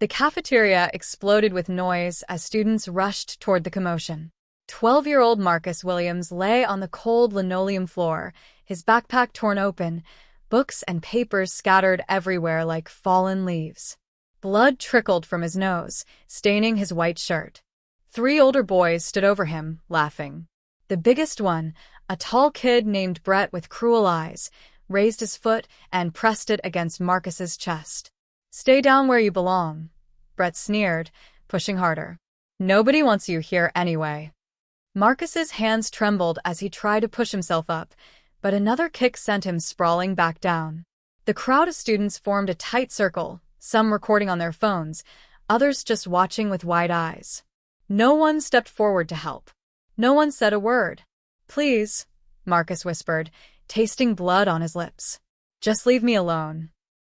The cafeteria exploded with noise as students rushed toward the commotion. 12-year-old Marcus Williams lay on the cold linoleum floor, his backpack torn open, books and papers scattered everywhere like fallen leaves. Blood trickled from his nose, staining his white shirt. 3 older boys stood over him, laughing. The biggest one, a tall kid named Brett with cruel eyes, raised his foot and pressed it against Marcus's chest. "Stay down where you belong," Brett sneered, pushing harder. "Nobody wants you here anyway." Marcus's hands trembled as he tried to push himself up, but another kick sent him sprawling back down. The crowd of students formed a tight circle, some recording on their phones, others just watching with wide eyes. No one stepped forward to help. No one said a word. "Please," Marcus whispered, tasting blood on his lips. "Just leave me alone."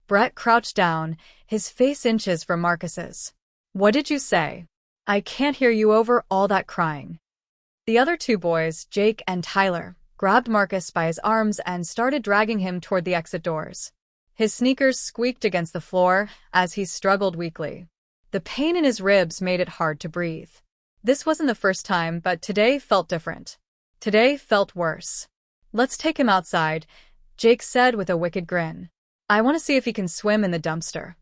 Brett crouched down, his face inches from Marcus's. "What did you say? I can't hear you over all that crying." The other 2 boys, Jake and Tyler, grabbed Marcus by his arms and started dragging him toward the exit doors. His sneakers squeaked against the floor as he struggled weakly. The pain in his ribs made it hard to breathe. This wasn't the first time, but today felt different. Today felt worse. "Let's take him outside," Jake said with a wicked grin. "I want to see if he can swim in the dumpster."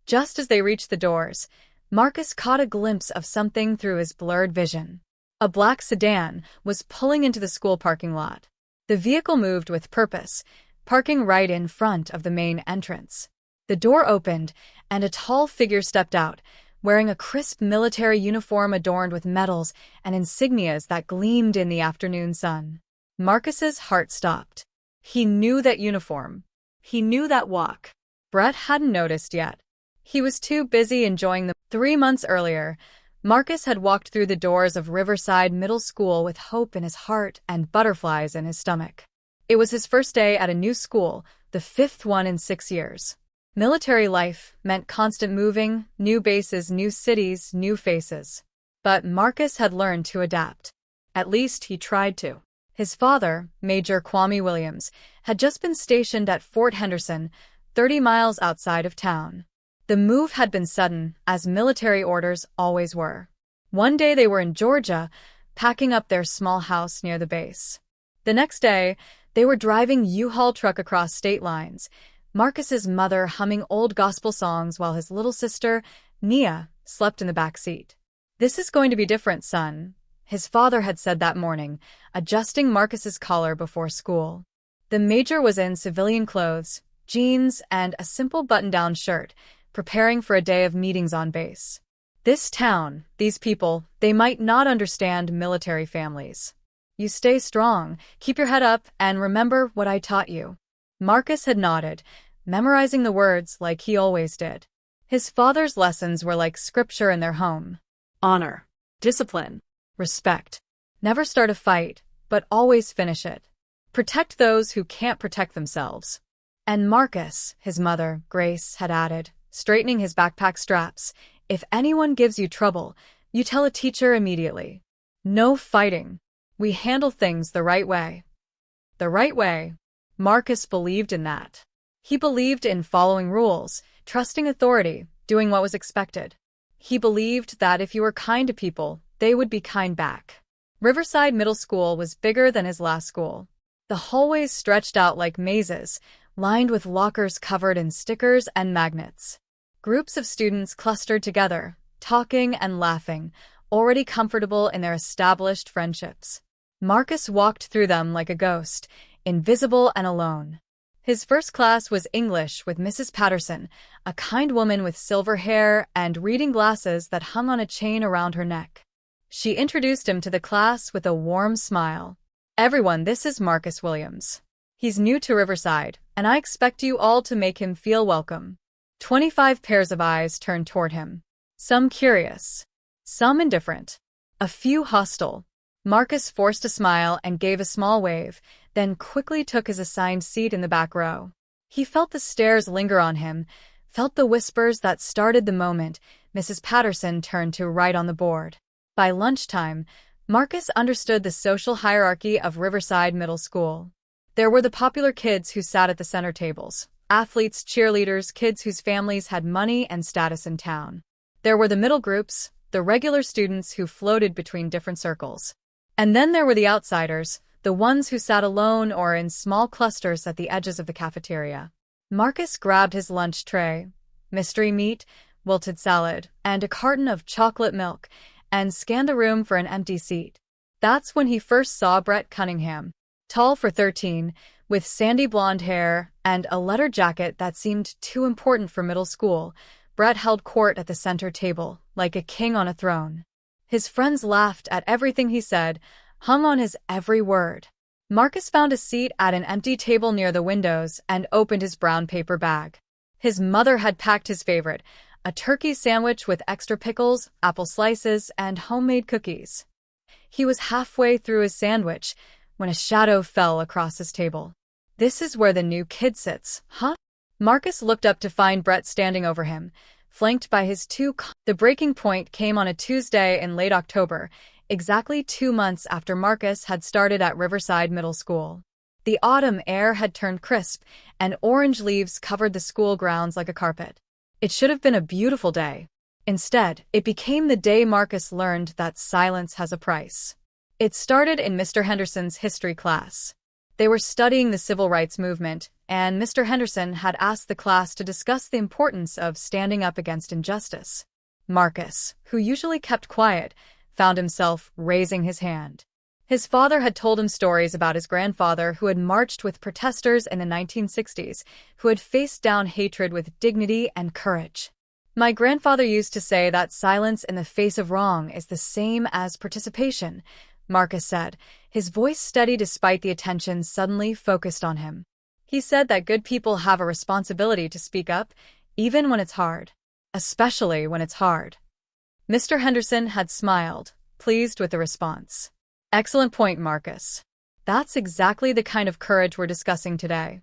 Just as they reached the doors, Marcus caught a glimpse of something through his blurred vision. A black sedan was pulling into the school parking lot. The vehicle moved with purpose, parking right in front of the main entrance. The door opened, and a tall figure stepped out, wearing a crisp military uniform adorned with medals and insignias that gleamed in the afternoon sun. Marcus's heart stopped. He knew that uniform. He knew that walk. Brett hadn't noticed yet. He was too busy enjoying the 3 months earlier, Marcus had walked through the doors of Riverside Middle School with hope in his heart and butterflies in his stomach. It was his first day at a new school, the 5th one in 6 years. Military life meant constant moving, new bases, new cities, new faces. But Marcus had learned to adapt. At least he tried to. His father, Major Kwame Williams, had just been stationed at Fort Henderson, 30 miles outside of town. The move had been sudden, as military orders always were. One day they were in Georgia, packing up their small house near the base. The next day, they were driving U-Haul truck across state lines, Marcus's mother humming old gospel songs while his little sister, Nia, slept in the back seat. "This is going to be different, son," his father had said that morning, adjusting Marcus's collar before school. The major was in civilian clothes, jeans, and a simple button-down shirt, preparing for a day of meetings on base. This town, these people, they might not understand military families. "You stay strong, keep your head up, and remember what I taught you." Marcus had nodded, memorizing the words like he always did. His father's lessons were like scripture in their home. Honor, discipline, respect. Never start a fight, but always finish it. Protect those who can't protect themselves. And Marcus, his mother, Grace, had added, straightening his backpack straps, "If anyone gives you trouble, you tell a teacher immediately. No fighting. We handle things the right way." The right way. Marcus believed in that. He believed in following rules, trusting authority, doing what was expected. He believed that if you were kind to people, they would be kind back. Riverside Middle School was bigger than his last school. The hallways stretched out like mazes, lined with lockers covered in stickers and magnets. Groups of students clustered together, talking and laughing, already comfortable in their established friendships. Marcus walked through them like a ghost, invisible and alone. His first class was English with Mrs. Patterson, a kind woman with silver hair and reading glasses that hung on a chain around her neck. She introduced him to the class with a warm smile. "Everyone, this is Marcus Williams. He's new to Riverside, and I expect you all to make him feel welcome." 25 pairs of eyes turned toward him. Some curious, some indifferent, a few hostile. Marcus forced a smile and gave a small wave, then quickly took his assigned seat in the back row. He felt the stares linger on him, felt the whispers that started the moment Mrs. Patterson turned to write on the board. By lunchtime, Marcus understood the social hierarchy of Riverside Middle School. There were the popular kids who sat at the center tables, Athletes, cheerleaders, kids whose families had money and status in town. There were the middle groups, the regular students who floated between different circles. And then there were the outsiders, the ones who sat alone or in small clusters at the edges of the cafeteria. Marcus grabbed his lunch tray, mystery meat, wilted salad, and a carton of chocolate milk, and scanned the room for an empty seat. That's when he first saw Brett Cunningham. Tall for 13, with sandy blonde hair and a leather jacket that seemed too important for middle school, Brett held court at the center table, like a king on a throne. His friends laughed at everything he said, hung on his every word. Marcus found a seat at an empty table near the windows and opened his brown paper bag. His mother had packed his favorite, a turkey sandwich with extra pickles, apple slices, and homemade cookies. He was halfway through his sandwich when a shadow fell across his table. "This is where the new kid sits, huh?" Marcus looked up to find Brett standing over him, flanked by his The breaking point came on a Tuesday in late October, exactly 2 months after Marcus had started at Riverside Middle School. The autumn air had turned crisp, and orange leaves covered the school grounds like a carpet. It should have been a beautiful day. Instead, it became the day Marcus learned that silence has a price. It started in Mr. Henderson's history class. They were studying the civil rights movement, and Mr. Henderson had asked the class to discuss the importance of standing up against injustice. Marcus, who usually kept quiet, found himself raising his hand. His father had told him stories about his grandfather who had marched with protesters in the 1960s, who had faced down hatred with dignity and courage. "My grandfather used to say that silence in the face of wrong is the same as participation," Marcus said, his voice steady despite the attention suddenly focused on him. "He said that good people have a responsibility to speak up, even when it's hard. Especially when it's hard." Mr. Henderson had smiled, pleased with the response. "Excellent point, Marcus. That's exactly the kind of courage we're discussing today."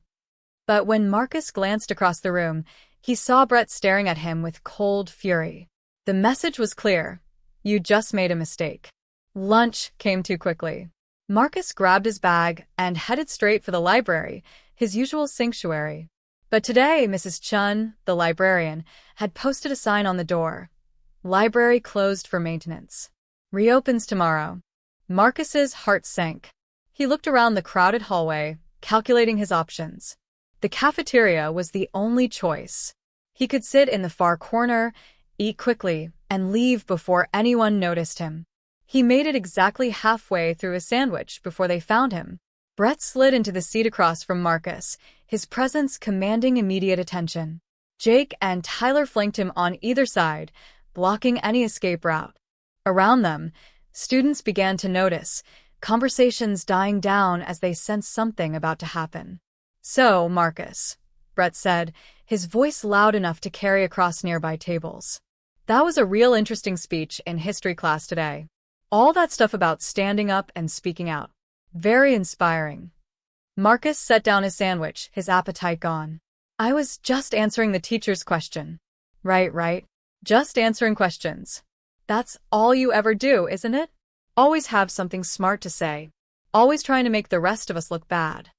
But when Marcus glanced across the room, he saw Brett staring at him with cold fury. The message was clear. You just made a mistake. Lunch came too quickly. Marcus grabbed his bag and headed straight for the library, his usual sanctuary. But today, Mrs. Chun, the librarian, had posted a sign on the door. "Library closed for maintenance. Reopens tomorrow." Marcus's heart sank. He looked around the crowded hallway, calculating his options. The cafeteria was the only choice. He could sit in the far corner, eat quickly, and leave before anyone noticed him. He made it exactly halfway through his sandwich before they found him. Brett slid into the seat across from Marcus, his presence commanding immediate attention. Jake and Tyler flanked him on either side, blocking any escape route. Around them, students began to notice, conversations dying down as they sensed something about to happen. "So, Marcus," Brett said, his voice loud enough to carry across nearby tables. "That was a real interesting speech in history class today. All that stuff about standing up and speaking out. Very inspiring." Marcus set down his sandwich, his appetite gone. "I was just answering the teacher's question." Right. Just answering questions. That's all you ever do, isn't it? Always have something smart to say. Always trying to make the rest of us look bad."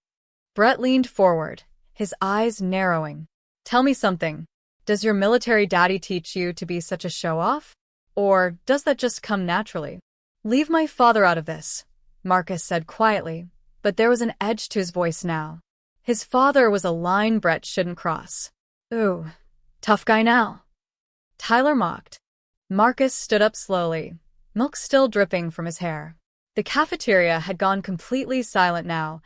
Brett leaned forward, his eyes narrowing. "Tell me something. Does your military daddy teach you to be such a show-off? Or does that just come naturally?" "Leave my father out of this," Marcus said quietly, but there was an edge to his voice now. His father was a line Brett shouldn't cross. "Ooh, tough guy now," Tyler mocked. Marcus stood up slowly, milk still dripping from his hair. The cafeteria had gone completely silent now,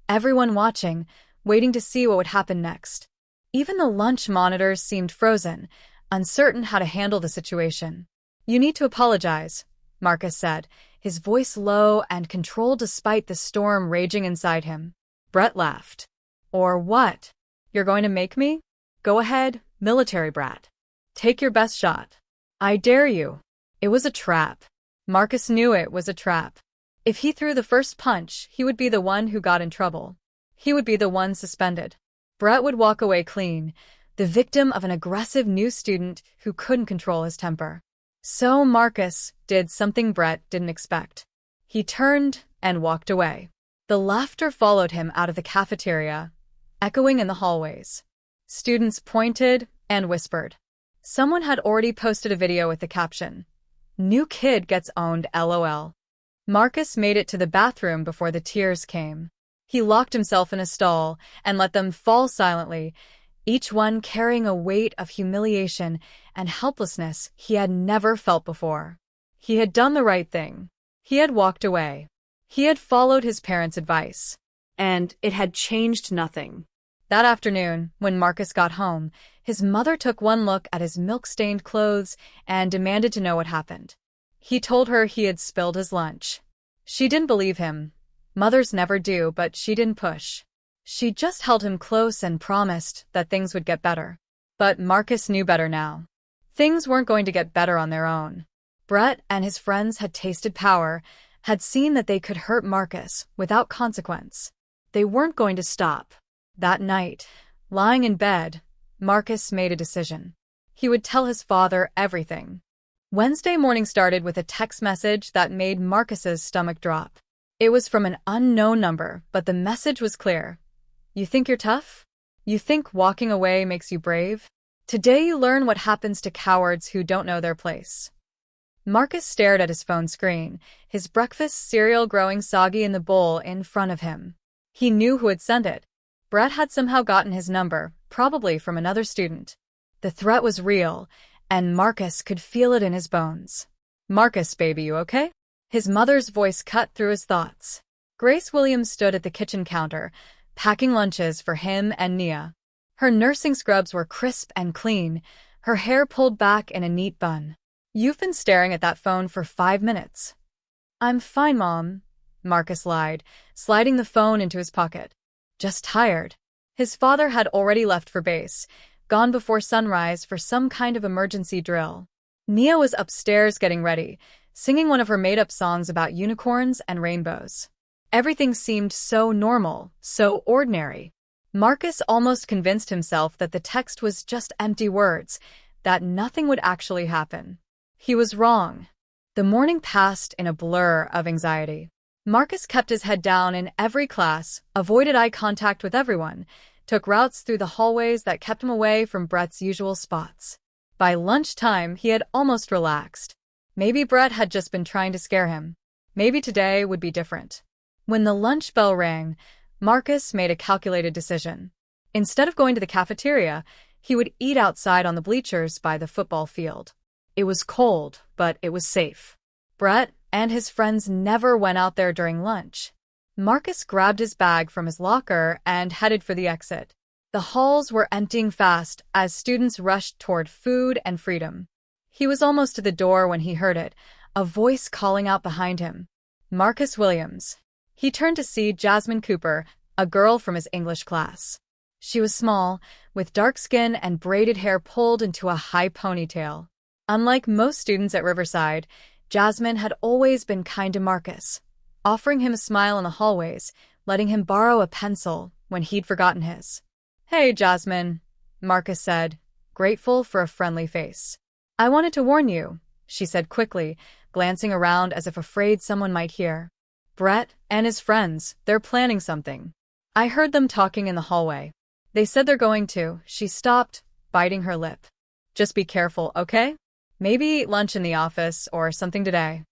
everyone watching, waiting to see what would happen next. Even the lunch monitors seemed frozen, uncertain how to handle the situation. "You need to apologize," Marcus said, his voice low and controlled despite the storm raging inside him. Brett laughed. "Or what? You're going to make me? Go ahead, military brat. Take your best shot. I dare you." It was a trap. Marcus knew it was a trap. If he threw the first punch, he would be the one who got in trouble. He would be the one suspended. Brett would walk away clean, the victim of an aggressive new student who couldn't control his temper. So Marcus did something Brett didn't expect. He turned and walked away. The laughter followed him out of the cafeteria, echoing in the hallways. Students pointed and whispered. Someone had already posted a video with the caption, "New kid gets owned LOL." Marcus made it to the bathroom before the tears came. He locked himself in a stall and let them fall silently, each one carrying a weight of humiliation and helplessness he had never felt before. He had done the right thing. He had walked away. He had followed his parents' advice. And it had changed nothing. That afternoon, when Marcus got home, his mother took one look at his milk-stained clothes and demanded to know what happened. He told her he had spilled his lunch. She didn't believe him. Mothers never do, but she didn't push. She just held him close and promised that things would get better. But Marcus knew better now. Things weren't going to get better on their own. Brett and his friends had tasted power, had seen that they could hurt Marcus without consequence. They weren't going to stop. That night, lying in bed, Marcus made a decision. He would tell his father everything. Wednesday morning started with a text message that made Marcus's stomach drop. It was from an unknown number, but the message was clear. You think you're tough? You think walking away makes you brave? Today you learn what happens to cowards who don't know their place. Marcus stared at his phone screen, his breakfast cereal growing soggy in the bowl in front of him. He knew who had sent it. Brett had somehow gotten his number, probably from another student. The threat was real, and Marcus could feel it in his bones. "Marcus, baby, you okay?" His mother's voice cut through his thoughts. Grace Williams stood at the kitchen counter, packing lunches for him and Nia. Her nursing scrubs were crisp and clean, her hair pulled back in a neat bun. "You've been staring at that phone for 5 minutes." "I'm fine, Mom," Marcus lied, sliding the phone into his pocket. "Just tired." His father had already left for base, gone before sunrise for some kind of emergency drill. Nia was upstairs getting ready, singing one of her made-up songs about unicorns and rainbows. Everything seemed so normal, so ordinary. Marcus almost convinced himself that the text was just empty words, that nothing would actually happen. He was wrong. The morning passed in a blur of anxiety. Marcus kept his head down in every class, avoided eye contact with everyone, took routes through the hallways that kept him away from Brett's usual spots. By lunchtime, he had almost relaxed. Maybe Brett had just been trying to scare him. Maybe today would be different. When the lunch bell rang, Marcus made a calculated decision. Instead of going to the cafeteria, he would eat outside on the bleachers by the football field. It was cold, but it was safe. Brett and his friends never went out there during lunch. Marcus grabbed his bag from his locker and headed for the exit. The halls were emptying fast as students rushed toward food and freedom. He was almost to the door when he heard it, a voice calling out behind him. Marcus Williams. He turned to see Jasmine Cooper, a girl from his English class. She was small, with dark skin and braided hair pulled into a high ponytail. Unlike most students at Riverside, Jasmine had always been kind to Marcus, offering him a smile in the hallways, letting him borrow a pencil when he'd forgotten his. "Hey, Jasmine," Marcus said, grateful for a friendly face. "I wanted to warn you," she said quickly, glancing around as if afraid someone might hear. "Brett and his friends, they're planning something. I heard them talking in the hallway. They said they're going to." She stopped, biting her lip. "Just be careful, okay? Maybe eat lunch in the office or something today."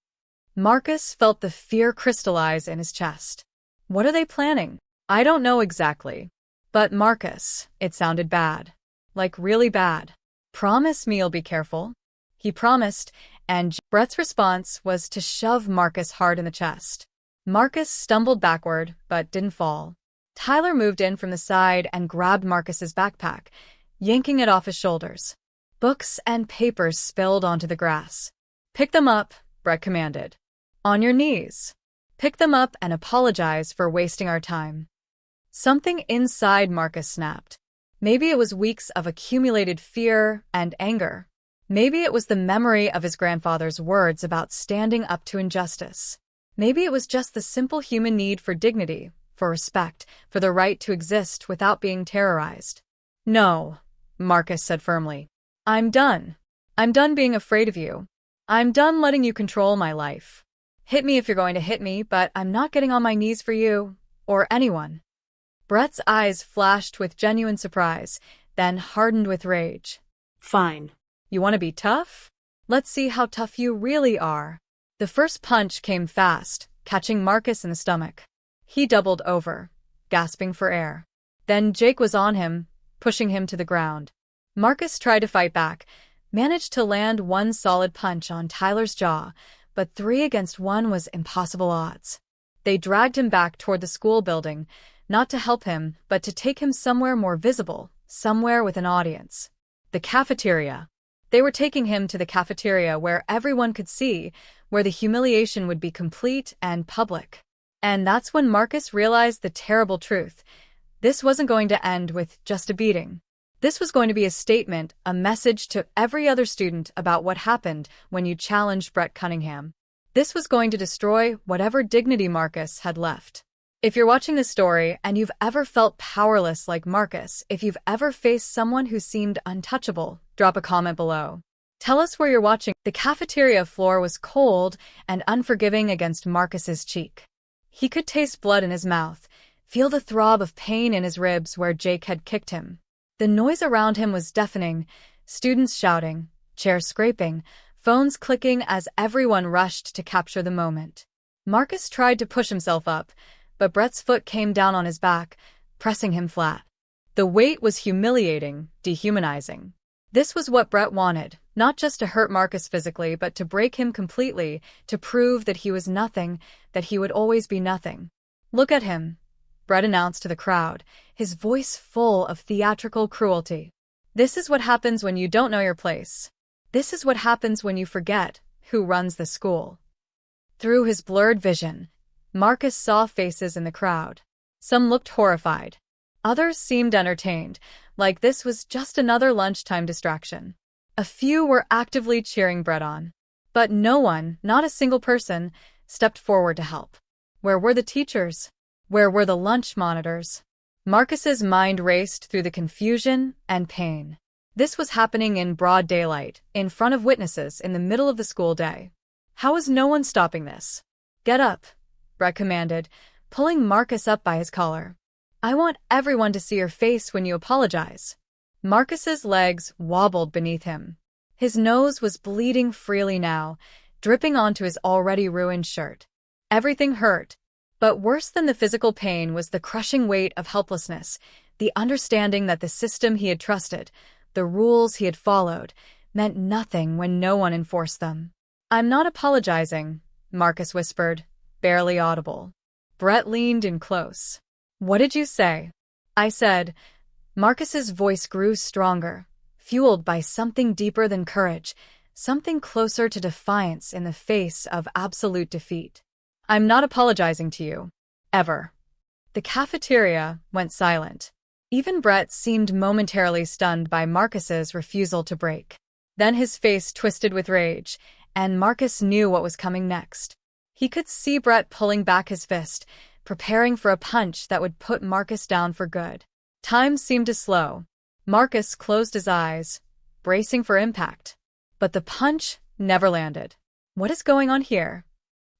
Marcus felt the fear crystallize in his chest. What are they planning? I don't know exactly. But Marcus, it sounded bad. Like really bad. "Promise me you'll be careful." He promised, and Brett's response was to shove Marcus hard in the chest. Marcus stumbled backward, but didn't fall. Tyler moved in from the side and grabbed Marcus's backpack, yanking it off his shoulders. Books and papers spilled onto the grass. "Pick them up," Brett commanded. "On your knees. Pick them up and apologize for wasting our time." Something inside Marcus snapped. Maybe it was weeks of accumulated fear and anger. Maybe it was the memory of his grandfather's words about standing up to injustice. Maybe it was just the simple human need for dignity, for respect, for the right to exist without being terrorized. "No," Marcus said firmly. "I'm done. I'm done being afraid of you. I'm done letting you control my life. Hit me if you're going to hit me, but I'm not getting on my knees for you, or anyone." Brett's eyes flashed with genuine surprise, then hardened with rage. Fine. You want to be tough? Let's see how tough you really are. The first punch came fast, catching Marcus in the stomach. He doubled over, gasping for air. Then Jake was on him, pushing him to the ground. Marcus tried to fight back, managed to land one solid punch on Tyler's jaw, but 3 against 1 was impossible odds. They dragged him back toward the school building, not to help him, but to take him somewhere more visible, somewhere with an audience. The cafeteria. They were taking him to the cafeteria where everyone could see, where the humiliation would be complete and public. And that's when Marcus realized the terrible truth. This wasn't going to end with just a beating. This was going to be a statement, a message to every other student about what happened when you challenged Brett Cunningham. This was going to destroy whatever dignity Marcus had left. If you're watching this story and you've ever felt powerless like Marcus, if you've ever faced someone who seemed untouchable, drop a comment below. Tell us where you're watching. The cafeteria floor was cold and unforgiving against Marcus's cheek. He could taste blood in his mouth, feel the throb of pain in his ribs where Jake had kicked him. The noise around him was deafening, students shouting, chairs scraping, phones clicking as everyone rushed to capture the moment. Marcus tried to push himself up, but Brett's foot came down on his back, pressing him flat. The weight was humiliating, dehumanizing. This was what Brett wanted, not just to hurt Marcus physically, but to break him completely, to prove that he was nothing, that he would always be nothing. "Look at him," Brett announced to the crowd, his voice full of theatrical cruelty. "This is what happens when you don't know your place. This is what happens when you forget who runs the school." Through his blurred vision, Marcus saw faces in the crowd. Some looked horrified. Others seemed entertained, like this was just another lunchtime distraction. A few were actively cheering Brett on. But no one, not a single person, stepped forward to help. Where were the teachers? Where were the lunch monitors? Marcus's mind raced through the confusion and pain. This was happening in broad daylight, in front of witnesses in the middle of the school day. How was no one stopping this? "Get up," Brett commanded, pulling Marcus up by his collar. "I want everyone to see your face when you apologize." Marcus's legs wobbled beneath him. His nose was bleeding freely now, dripping onto his already ruined shirt. Everything hurt, but worse than the physical pain was the crushing weight of helplessness, the understanding that the system he had trusted, the rules he had followed, meant nothing when no one enforced them. "I'm not apologizing," Marcus whispered, barely audible. Brett leaned in close. "What did you say?" "I said." Marcus's voice grew stronger, fueled by something deeper than courage, something closer to defiance in the face of absolute defeat. "I'm not apologizing to you. Ever." The cafeteria went silent. Even Brett seemed momentarily stunned by Marcus's refusal to break. Then his face twisted with rage, and Marcus knew what was coming next. He could see Brett pulling back his fist, preparing for a punch that would put Marcus down for good. Time seemed to slow. Marcus closed his eyes, bracing for impact. But the punch never landed. "What is going on here?"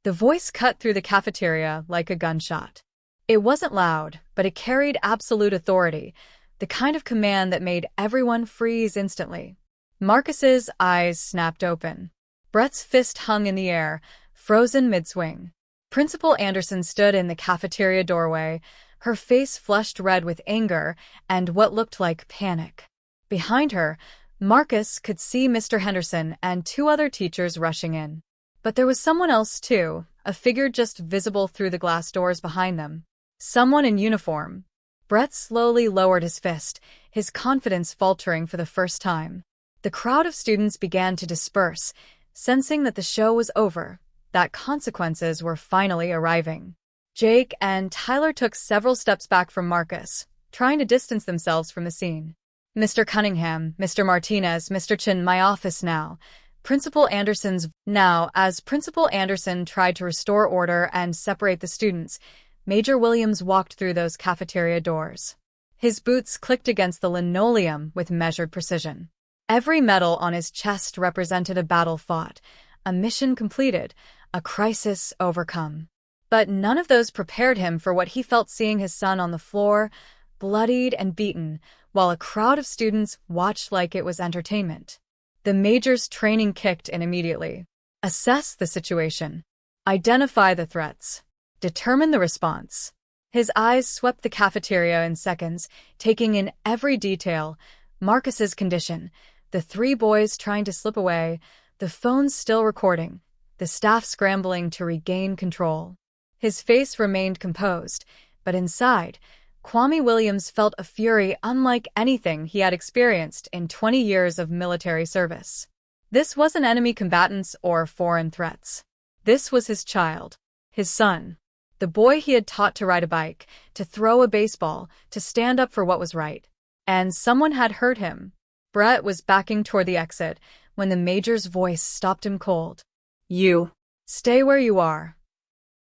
The voice cut through the cafeteria like a gunshot. It wasn't loud, but it carried absolute authority, the kind of command that made everyone freeze instantly. Marcus's eyes snapped open. Brett's fist hung in the air, frozen mid-swing. Principal Anderson stood in the cafeteria doorway, her face flushed red with anger and what looked like panic. Behind her, Marcus could see Mr. Henderson and 2 other teachers rushing in. But there was someone else too, a figure just visible through the glass doors behind them. Someone in uniform. Brett slowly lowered his fist, his confidence faltering for the first time. The crowd of students began to disperse, sensing that the show was over, that consequences were finally arriving. Jake and Tyler took several steps back from Marcus, trying to distance themselves from the scene. "Mr. Cunningham, Mr. Martinez, Mr. Chin, my office now." As Principal Anderson tried to restore order and separate the students, Major Williams walked through those cafeteria doors. His boots clicked against the linoleum with measured precision. Every medal on his chest represented a battle fought, a mission completed, a crisis overcome. But none of those prepared him for what he felt seeing his son on the floor, bloodied and beaten, while a crowd of students watched like it was entertainment. The major's training kicked in immediately. Assess the situation. Identify the threats. Determine the response. His eyes swept the cafeteria in seconds, taking in every detail. Marcus's condition, the three boys trying to slip away, the phones still recording, the staff scrambling to regain control. His face remained composed, but inside, Kwame Williams felt a fury unlike anything he had experienced in 20 years of military service. This wasn't enemy combatants or foreign threats. This was his child, his son, the boy he had taught to ride a bike, to throw a baseball, to stand up for what was right. And someone had hurt him. Brett was backing toward the exit when the major's voice stopped him cold. "You, stay where you are."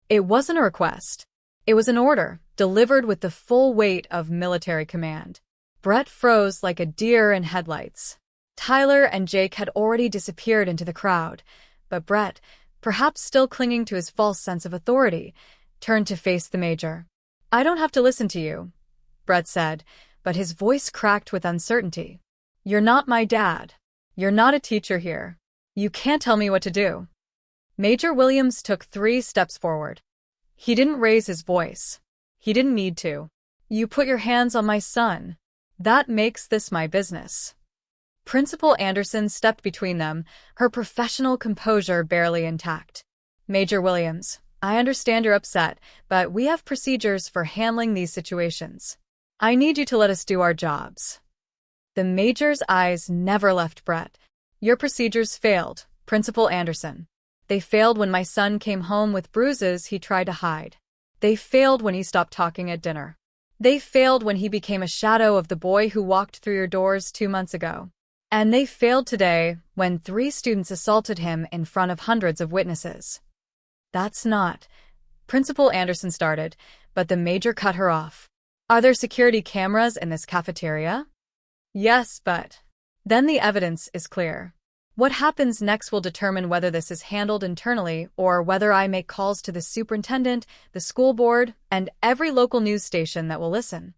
It wasn't a request. It was an order, delivered with the full weight of military command. Brett froze like a deer in headlights. Tyler and Jake had already disappeared into the crowd, but Brett, perhaps still clinging to his false sense of authority, turned to face the major. "I don't have to listen to you," Brett said, but his voice cracked with uncertainty. "You're not my dad. You're not a teacher here. You can't tell me what to do." Major Williams took 3 steps forward. He didn't raise his voice. He didn't need to. "You put your hands on my son. That makes this my business." Principal Anderson stepped between them, her professional composure barely intact. "Major Williams, I understand you're upset, but we have procedures for handling these situations. I need you to let us do our jobs." The major's eyes never left Brett. "Your procedures failed, Principal Anderson. They failed when my son came home with bruises he tried to hide. They failed when he stopped talking at dinner. They failed when he became a shadow of the boy who walked through your doors 2 months ago. And they failed today when 3 students assaulted him in front of hundreds of witnesses." "That's not," Principal Anderson started, but the major cut her off. "Are there security cameras in this cafeteria?" "Yes, but..." "Then the evidence is clear. What happens next will determine whether this is handled internally or whether I make calls to the superintendent, the school board, and every local news station that will listen."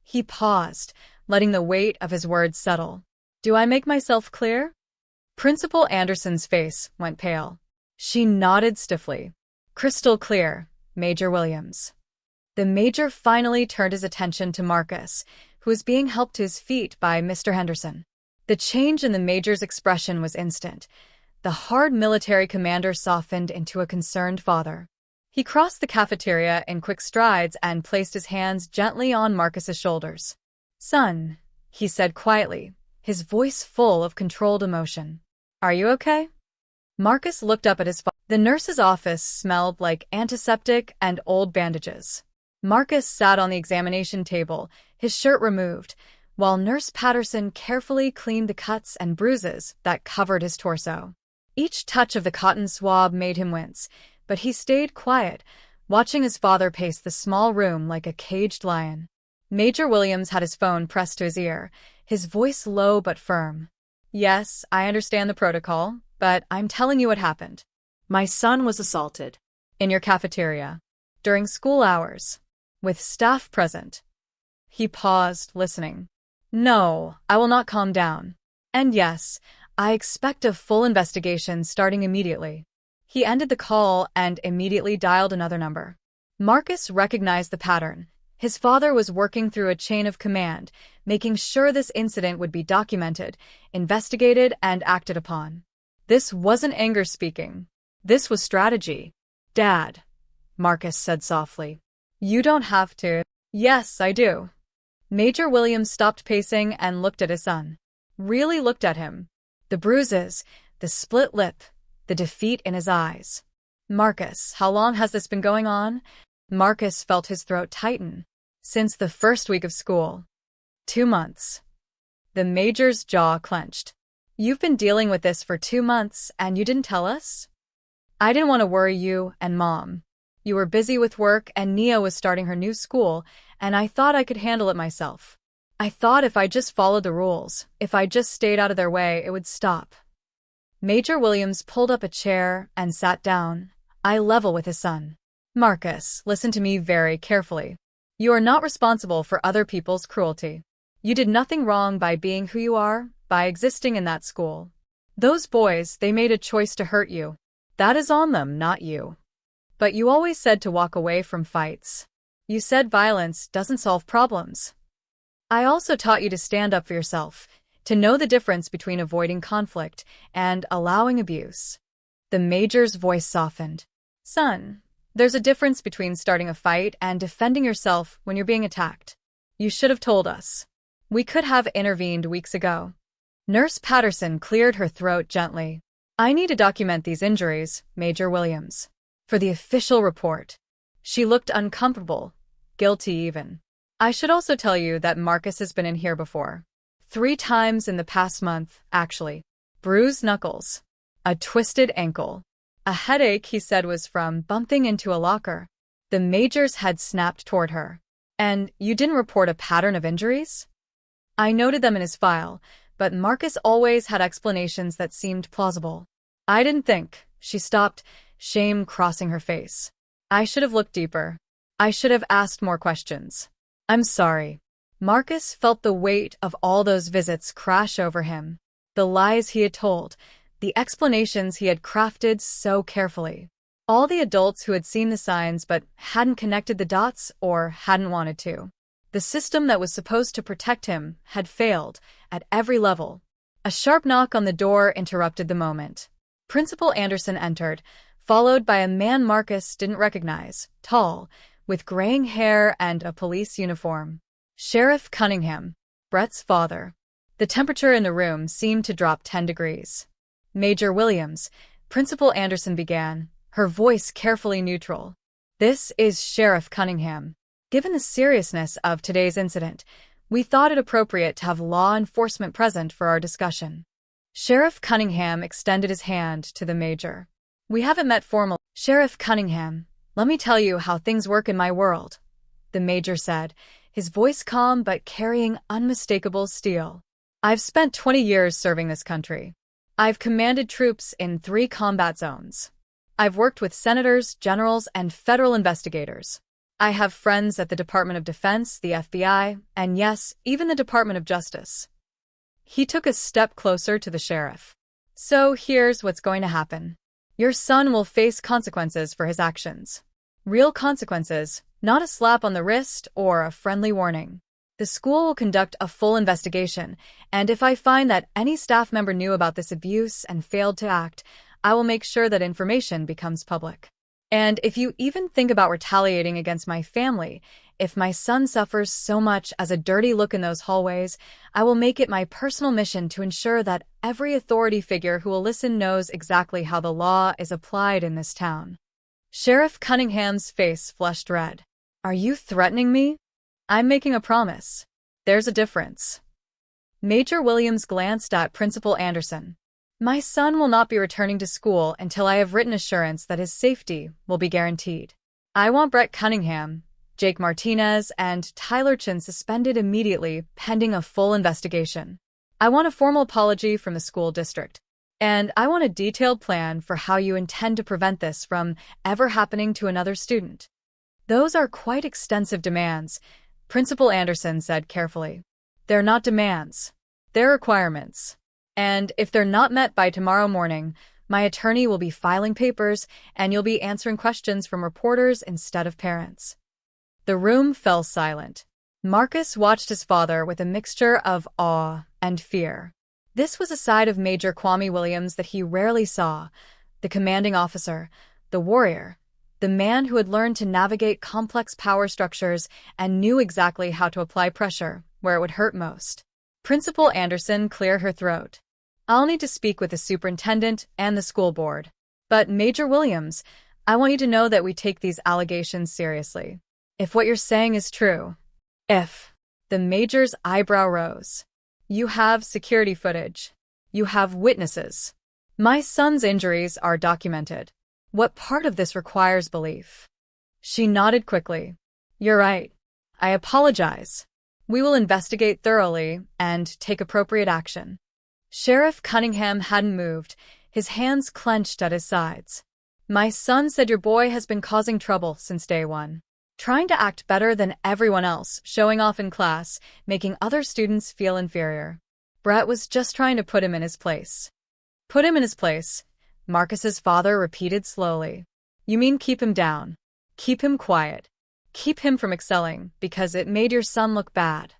He paused, letting the weight of his words settle. "Do I make myself clear?" Principal Anderson's face went pale. She nodded stiffly. "Crystal clear, Major Williams." The major finally turned his attention to Marcus, who was being helped to his feet by Mr. Henderson. The change in the major's expression was instant. The hard military commander softened into a concerned father. He crossed the cafeteria in quick strides and placed his hands gently on Marcus's shoulders. "Son," he said quietly, his voice full of controlled emotion. "Are you okay?" Marcus looked up at his father. The nurse's office smelled like antiseptic and old bandages. Marcus sat on the examination table, his shirt removed, while Nurse Patterson carefully cleaned the cuts and bruises that covered his torso. Each touch of the cotton swab made him wince, but he stayed quiet, watching his father pace the small room like a caged lion. Major Williams had his phone pressed to his ear, his voice low but firm. "Yes, I understand the protocol, but I'm telling you what happened. My son was assaulted. In your cafeteria. During school hours. With staff present." He paused, listening. "No, I will not calm down. And yes, I expect a full investigation starting immediately." He ended the call and immediately dialed another number. Marcus recognized the pattern. His father was working through a chain of command, making sure this incident would be documented, investigated, and acted upon. This wasn't anger speaking. This was strategy. "Dad," Marcus said softly. "You don't have to." "Yes, I do." Major Williams stopped pacing and looked at his son. Really looked at him. The bruises, the split lip, the defeat in his eyes. "Marcus, how long has this been going on?" Marcus felt his throat tighten. "Since the first week of school." 2 months. The major's jaw clenched. "You've been dealing with this for 2 months and you didn't tell us?" "I didn't want to worry you and Mom. You were busy with work and Nia was starting her new school, and I thought I could handle it myself. I thought if I just followed the rules, if I just stayed out of their way, it would stop." Major Williams pulled up a chair and sat down, eye level with his son. "Marcus, listen to me very carefully. You are not responsible for other people's cruelty. You did nothing wrong by being who you are, by existing in that school. Those boys, they made a choice to hurt you. That is on them, not you. But you always said to walk away from fights. You said violence doesn't solve problems. I also taught you to stand up for yourself, to know the difference between avoiding conflict and allowing abuse. The major's voice softened. Son, there's a difference between starting a fight and defending yourself when you're being attacked. You should have told us. We could have intervened weeks ago. Nurse Patterson cleared her throat gently. I need to document these injuries, Major Williams. For the official report. She looked uncomfortable, guilty even. I should also tell you that Marcus has been in here before. 3 times in the past month, actually. Bruised knuckles. A twisted ankle. A headache he said was from bumping into a locker. The major's head snapped toward her. And you didn't report a pattern of injuries? I noted them in his file, but Marcus always had explanations that seemed plausible. I didn't think. She stopped, shame crossing her face. I should have looked deeper. I should have asked more questions. I'm sorry. Marcus felt the weight of all those visits crash over him. The lies he had told, the explanations he had crafted so carefully. All the adults who had seen the signs but hadn't connected the dots or hadn't wanted to. The system that was supposed to protect him had failed at every level. A sharp knock on the door interrupted the moment. Principal Anderson entered, followed by a man Marcus didn't recognize, tall, with graying hair and a police uniform. Sheriff Cunningham, Brett's father. The temperature in the room seemed to drop 10 degrees. Major Williams, Principal Anderson began, her voice carefully neutral. This is Sheriff Cunningham. Given the seriousness of today's incident, we thought it appropriate to have law enforcement present for our discussion. Sheriff Cunningham extended his hand to the major. We haven't met formally. Sheriff Cunningham, let me tell you how things work in my world, the major said, his voice calm but carrying unmistakable steel. I've spent 20 years serving this country. I've commanded troops in 3 combat zones. I've worked with senators, generals, and federal investigators. I have friends at the Department of Defense, the FBI, and yes, even the Department of Justice. He took a step closer to the sheriff. So here's what's going to happen. Your son will face consequences for his actions. Real consequences, not a slap on the wrist or a friendly warning. The school will conduct a full investigation, and if I find that any staff member knew about this abuse and failed to act, I will make sure that information becomes public. And if you even think about retaliating against my family, if my son suffers so much as a dirty look in those hallways, I will make it my personal mission to ensure that every authority figure who will listen knows exactly how the law is applied in this town. Sheriff Cunningham's face flushed red. Are you threatening me? I'm making a promise. There's a difference. Major Williams glanced at Principal Anderson. My son will not be returning to school until I have written assurance that his safety will be guaranteed. I want Brett Cunningham, Jake Martinez, and Tyler Chin suspended immediately pending a full investigation. I want a formal apology from the school district. And I want a detailed plan for how you intend to prevent this from ever happening to another student. Those are quite extensive demands, Principal Anderson said carefully. They're not demands. They're requirements. And if they're not met by tomorrow morning, my attorney will be filing papers and you'll be answering questions from reporters instead of parents. The room fell silent. Marcus watched his father with a mixture of awe and fear. This was a side of Major Kwame Williams that he rarely saw, the commanding officer, the warrior, the man who had learned to navigate complex power structures and knew exactly how to apply pressure where it would hurt most. Principal Anderson cleared her throat. I'll need to speak with the superintendent and the school board. But Major Williams, I want you to know that we take these allegations seriously. If what you're saying is true. If. The major's eyebrow rose. You have security footage. You have witnesses. My son's injuries are documented. What part of this requires belief? She nodded quickly. You're right. I apologize. We will investigate thoroughly and take appropriate action. Sheriff Cunningham hadn't moved, his hands clenched at his sides. My son said your boy has been causing trouble since day one. trying to act better than everyone else, showing off in class, making other students feel inferior. Brett was just trying to put him in his place. Put him in his place, Marcus's father repeated slowly. You mean keep him down? Keep him quiet. Keep him from excelling, because it made your son look bad.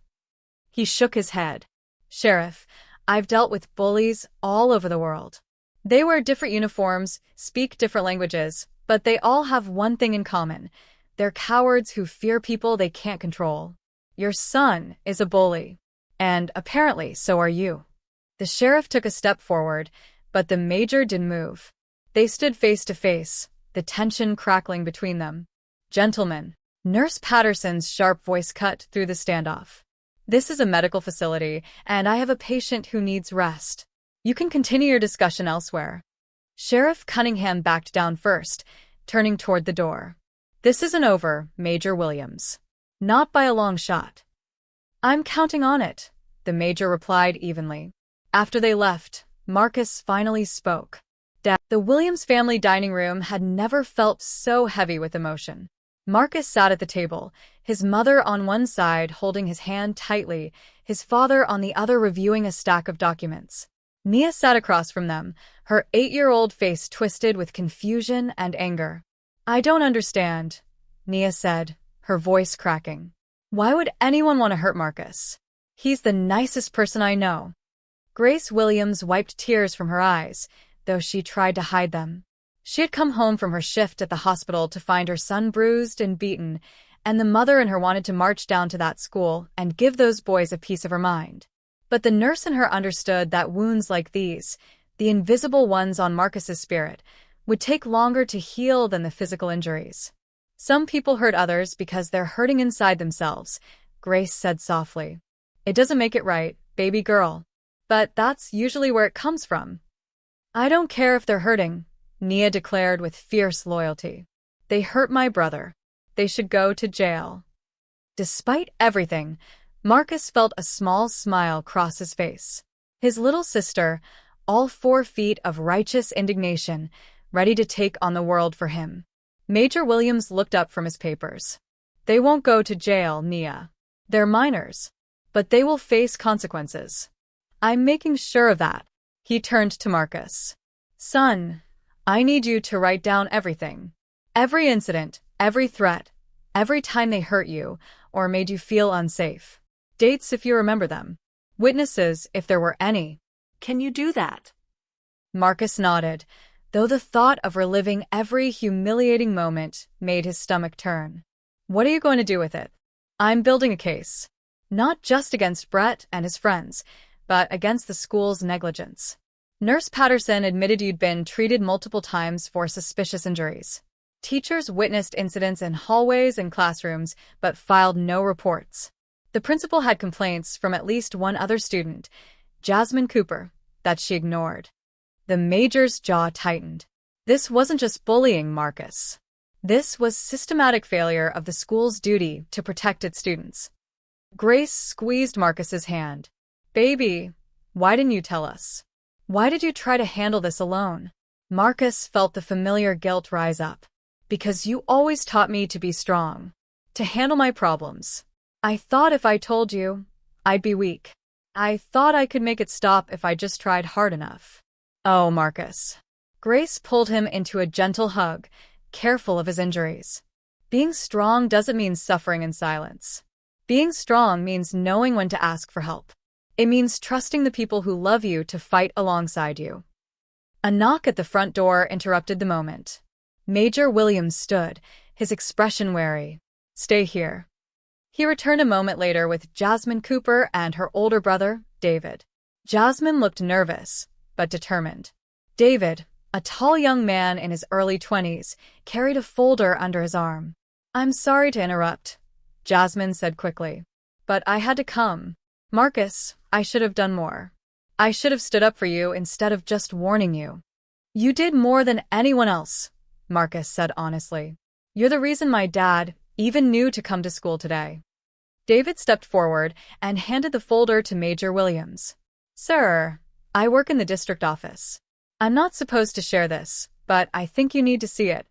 He shook his head. Sheriff, I've dealt with bullies all over the world. They wear different uniforms, speak different languages, but they all have one thing in common. They're cowards who fear people they can't control. Your son is a bully. And apparently, so are you. The sheriff took a step forward, but the major didn't move. They stood face to face, the tension crackling between them. Gentlemen, Nurse Patterson's sharp voice cut through the standoff. This is a medical facility, and I have a patient who needs rest. You can continue your discussion elsewhere. Sheriff Cunningham backed down first, turning toward the door. This isn't over, Major Williams. Not by a long shot. I'm counting on it, the major replied evenly. After they left, Marcus finally spoke. Dad, the Williams family dining room had never felt so heavy with emotion. Marcus sat at the table, his mother on one side holding his hand tightly, his father on the other reviewing a stack of documents. Nia sat across from them, her 8-year-old face twisted with confusion and anger. I don't understand, Nia said, her voice cracking. Why would anyone want to hurt Marcus? He's the nicest person I know. Grace Williams wiped tears from her eyes, though she tried to hide them. She had come home from her shift at the hospital to find her son bruised and beaten, and the mother in her wanted to march down to that school and give those boys a piece of her mind. But the nurse in her understood that wounds like these, the invisible ones on Marcus's spirit, would take longer to heal than the physical injuries. Some people hurt others because they're hurting inside themselves, Grace said softly. It doesn't make it right, baby girl. But that's usually where it comes from. I don't care if they're hurting, Nia declared with fierce loyalty. They hurt my brother. They should go to jail. Despite everything, Marcus felt a small smile cross his face. His little sister, all 4 feet of righteous indignation, ready to take on the world for him. Major Williams looked up from his papers. They won't go to jail, Nia. They're minors. But they will face consequences. I'm making sure of that. He turned to Marcus. Son, I need you to write down everything. Every incident, every threat, every time they hurt you or made you feel unsafe. Dates if you remember them. Witnesses if there were any. Can you do that? Marcus nodded, though the thought of reliving every humiliating moment made his stomach turn. What are you going to do with it? I'm building a case. Not just against Brett and his friends, but against the school's negligence. Nurse Patterson admitted you'd been treated multiple times for suspicious injuries. Teachers witnessed incidents in hallways and classrooms, but filed no reports. The principal had complaints from at least one other student, Jasmine Cooper, that she ignored. The major's jaw tightened. This wasn't just bullying, Marcus. This was systematic failure of the school's duty to protect its students. Grace squeezed Marcus's hand. Baby, why didn't you tell us? Why did you try to handle this alone? Marcus felt the familiar guilt rise up. Because you always taught me to be strong, to handle my problems. I thought if I told you, I'd be weak. I thought I could make it stop if I just tried hard enough. Oh, Marcus. Grace pulled him into a gentle hug, careful of his injuries. Being strong doesn't mean suffering in silence. Being strong means knowing when to ask for help. It means trusting the people who love you to fight alongside you. A knock at the front door interrupted the moment. Major Williams stood, his expression wary. Stay here. He returned a moment later with Jasmine Cooper and her older brother, David. Jasmine looked nervous, but determined. David, a tall young man in his early 20s, carried a folder under his arm. I'm sorry to interrupt, Jasmine said quickly. But I had to come. Marcus, I should have done more. I should have stood up for you instead of just warning you. You did more than anyone else, Marcus said honestly. You're the reason my dad even knew to come to school today. David stepped forward and handed the folder to Major Williams. Sir, I work in the district office. I'm not supposed to share this, but I think you need to see it.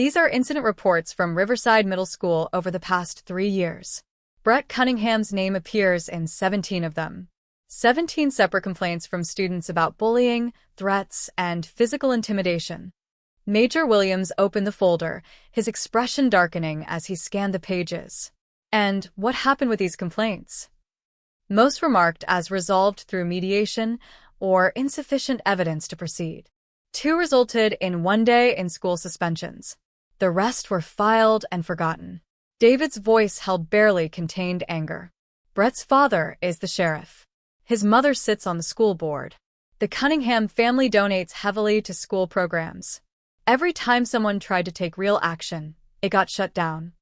These are incident reports from Riverside Middle School over the past 3 years. Brett Cunningham's name appears in 17 of them. 17 separate complaints from students about bullying, threats, and physical intimidation. Major Williams opened the folder, his expression darkening as he scanned the pages. And what happened with these complaints? Most were marked as resolved through mediation or insufficient evidence to proceed. 2 resulted in 1 day in school suspensions. The rest were filed and forgotten. David's voice held barely contained anger. Brett's father is the sheriff. His mother sits on the school board. The Cunningham family donates heavily to school programs. Every time someone tried to take real action, it got shut down.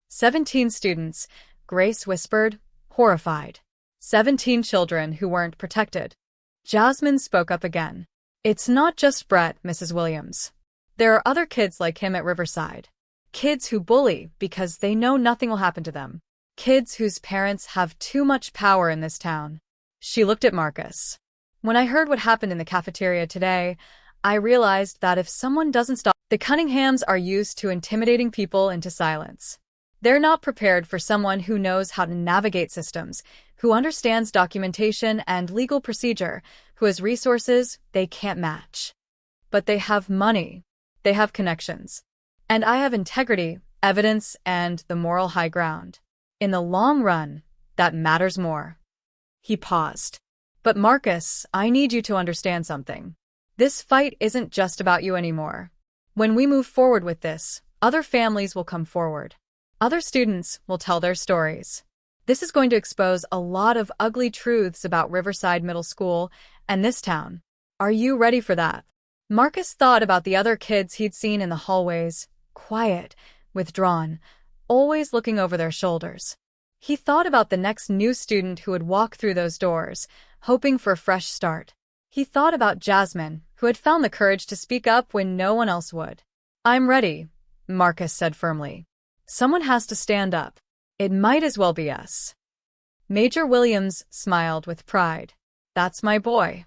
17 students, Grace whispered, horrified. 17 children who weren't protected. Jasmine spoke up again. It's not just Brett, Mrs. Williams. There are other kids like him at Riverside. Kids who bully because they know nothing will happen to them. Kids whose parents have too much power in this town. She looked at Marcus. When I heard what happened in the cafeteria today, I realized that if someone doesn't stop, the Cunninghams are used to intimidating people into silence. They're not prepared for someone who knows how to navigate systems, who understands documentation and legal procedure, who has resources they can't match. But they have money. They have connections. And I have integrity, evidence, and the moral high ground. In the long run, that matters more. He paused. But Marcus, I need you to understand something. This fight isn't just about you anymore. When we move forward with this, other families will come forward. Other students will tell their stories. This is going to expose a lot of ugly truths about Riverside Middle School and this town. Are you ready for that? Marcus thought about the other kids he'd seen in the hallways, quiet, withdrawn, always looking over their shoulders. He thought about the next new student who would walk through those doors, hoping for a fresh start. He thought about Jasmine, who had found the courage to speak up when no one else would. I'm ready, Marcus said firmly. Someone has to stand up. It might as well be us. Major Williams smiled with pride. That's my boy.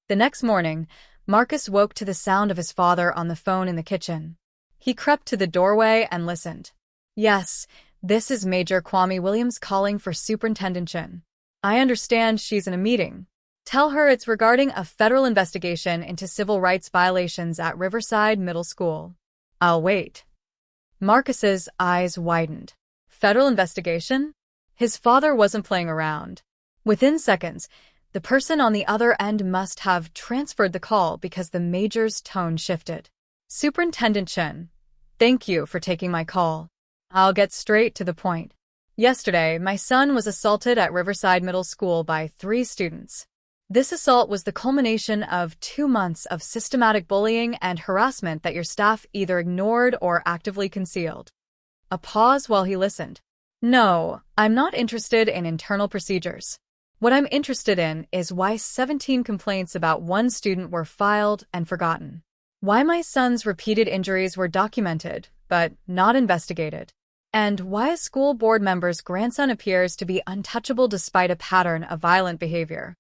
The next morning, Marcus woke to the sound of his father on the phone in the kitchen. He crept to the doorway and listened. Yes, this is Major Kwame Williams calling for Superintendent Chin. I understand she's in a meeting. Tell her it's regarding a federal investigation into civil rights violations at Riverside Middle School. I'll wait. Marcus's eyes widened. Federal investigation? His father wasn't playing around. Within seconds, the person on the other end must have transferred the call because the major's tone shifted. Superintendent Chen, thank you for taking my call. I'll get straight to the point. Yesterday, my son was assaulted at Riverside Middle School by 3 students. This assault was the culmination of 2 months of systematic bullying and harassment that your staff either ignored or actively concealed. A pause while he listened. No, I'm not interested in internal procedures. What I'm interested in is why 17 complaints about 1 student were filed and forgotten. Why my son's repeated injuries were documented, but not investigated. And why a school board member's grandson appears to be untouchable despite a pattern of violent behavior.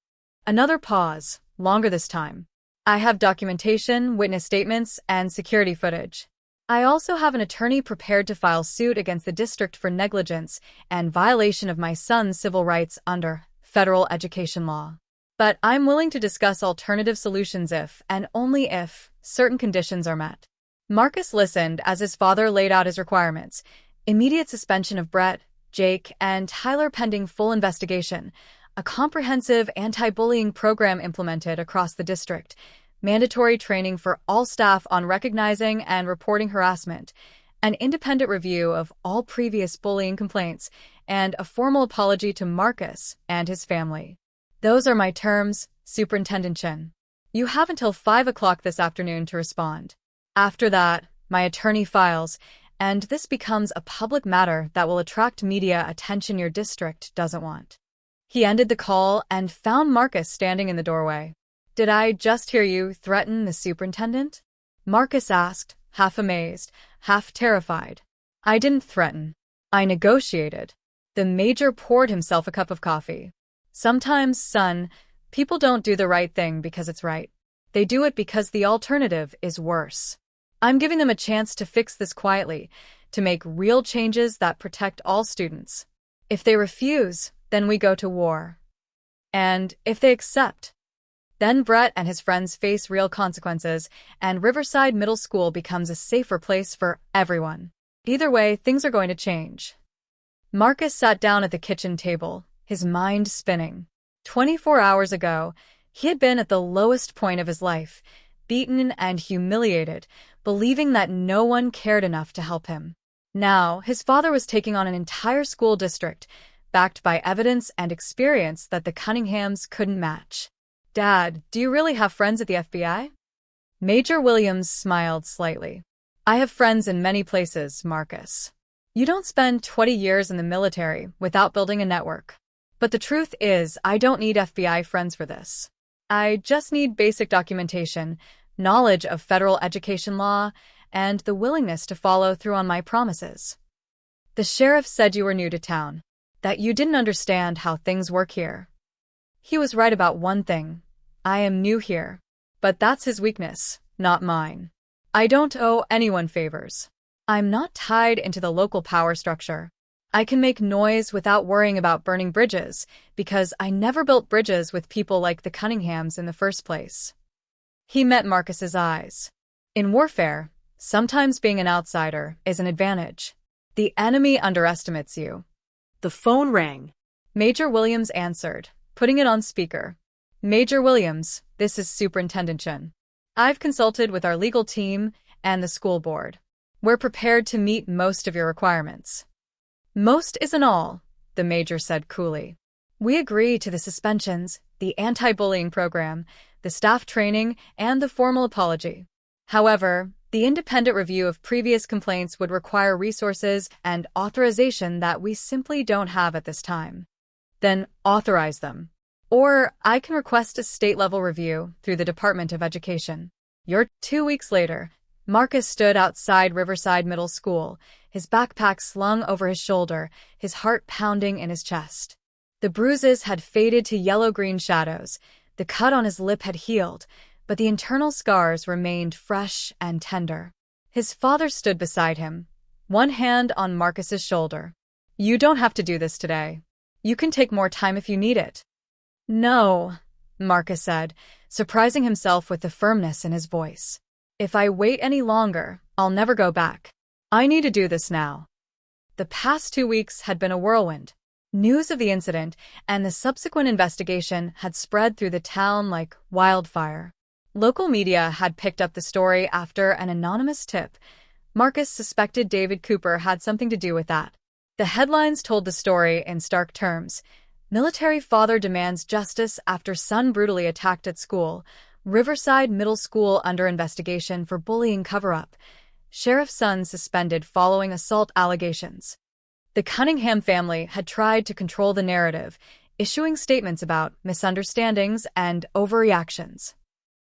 Another pause, longer this time. I have documentation, witness statements, and security footage. I also have an attorney prepared to file suit against the district for negligence and violation of my son's civil rights under federal education law. But I'm willing to discuss alternative solutions if, and only if, certain conditions are met. Marcus listened as his father laid out his requirements. Immediate suspension of Brett, Jake, and Tyler pending full investigation. A comprehensive anti-bullying program implemented across the district. Mandatory training for all staff on recognizing and reporting harassment. An independent review of all previous bullying complaints. And a formal apology to Marcus and his family. Those are my terms, Superintendent Chen. You have until 5 o'clock this afternoon to respond. After that, my attorney files, and this becomes a public matter that will attract media attention your district doesn't want. He ended the call and found Marcus standing in the doorway. Did I just hear you threaten the superintendent? Marcus asked, half amazed, half terrified. I didn't threaten. I negotiated. The major poured himself a cup of coffee. Sometimes, son, people don't do the right thing because it's right. They do it because the alternative is worse. I'm giving them a chance to fix this quietly, to make real changes that protect all students. If they refuse, then we go to war. And if they accept, then Brett and his friends face real consequences, and Riverside Middle School becomes a safer place for everyone. Either way, things are going to change. Marcus sat down at the kitchen table, his mind spinning. 24 hours ago, he had been at the lowest point of his life, beaten and humiliated, believing that no one cared enough to help him. Now, his father was taking on an entire school district, backed by evidence and experience that the Cunninghams couldn't match. Dad, do you really have friends at the FBI? Major Williams smiled slightly. I have friends in many places, Marcus. You don't spend 20 years in the military without building a network. But the truth is, I don't need FBI friends for this. I just need basic documentation, knowledge of federal education law, and the willingness to follow through on my promises. The sheriff said you were new to town, that you didn't understand how things work here. He was right about one thing. I am new here. But that's his weakness, not mine. I don't owe anyone favors. I'm not tied into the local power structure. I can make noise without worrying about burning bridges, because I never built bridges with people like the Cunninghams in the first place. He met Marcus's eyes. In warfare, sometimes being an outsider is an advantage. The enemy underestimates you. The phone rang. Major Williams answered, putting it on speaker. Major Williams, this is Superintendent Chen. I've consulted with our legal team and the school board. We're prepared to meet most of your requirements. Most isn't all, the major said coolly. We agree to the suspensions, the anti-bullying program, the staff training, and the formal apology. However, the independent review of previous complaints would require resources and authorization that we simply don't have at this time. Then authorize them. Or I can request a state-level review through the Department of Education. 2 weeks later, Marcus stood outside Riverside Middle School, his backpack slung over his shoulder, his heart pounding in his chest. The bruises had faded to yellow-green shadows, the cut on his lip had healed, but the internal scars remained fresh and tender. His father stood beside him, one hand on Marcus's shoulder. You don't have to do this today. You can take more time if you need it. No, Marcus said, surprising himself with the firmness in his voice. If I wait any longer, I'll never go back. I need to do this now. The past 2 weeks had been a whirlwind. News of the incident and the subsequent investigation had spread through the town like wildfire. Local media had picked up the story after an anonymous tip. Marcus suspected David Cooper had something to do with that. The headlines told the story in stark terms. Military father demands justice after son brutally attacked at school. Riverside Middle School under investigation for bullying cover-up. Sheriff's son suspended following assault allegations. The Cunningham family had tried to control the narrative, issuing statements about misunderstandings and overreactions.